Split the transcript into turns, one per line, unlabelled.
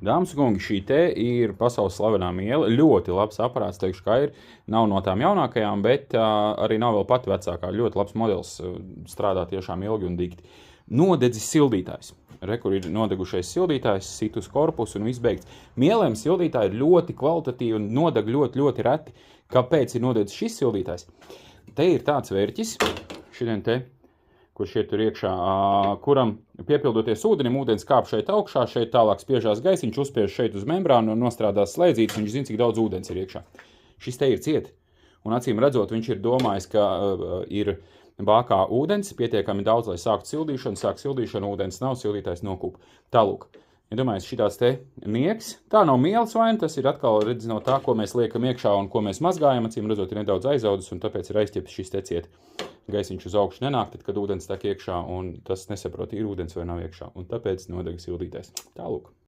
Dāmas un kungi, šī te ir pasaules slavenā miele, ļoti labs aparāts, teikšu, kā ir. Nav no tām jaunākajām, bet arī nav vēl pati vecākā. Ļoti labs modelis, strādā tiešām ilgi un dikti. Nodedzis sildītājs. Re, kur ir nodegušais sildītājs, sit uz korpusu un viss beigts. Mielēm sildītāji ir ļoti kvalitatīvi un nodeg ļoti, ļoti reti. Kāpēc ir nodedzis šis sildītājs? Te ir tāds vērķis, šodien te, kurš iet tur iekšā, kuram piepildoties ūdenim, ūdens kāp šeit augšā, šeit tālāk spiežās gaisiņš, uzspiež šeit uz membrānu un nostrādās slēdzītes, viņš zina, cik daudz ūdens ir iekšā. Šis te ir ciet, un acīm redzot, viņš ir domājis, ka ir bākā ūdens, pietiekami daudz, lai sākt sildīšanu, ūdens nav, sildītājs nokūp. Tālūk, ja domājies, šitās te nieks, tā nav mielas vaina, tas ir atkal redz no tā, ko mēs liekam iekšā un ko mēs mazgājam, acīm redzot, ir nedaudz aizaudus, un tāpēc ir aizķepts šis te ciet. Gaisiņš uz augšu nenāk, tad, kad ūdens tek iekšā, un tas nesaprot, ir ūdens vai nav iekšā, un tāpēc nodeg sildītājs. Tālūk.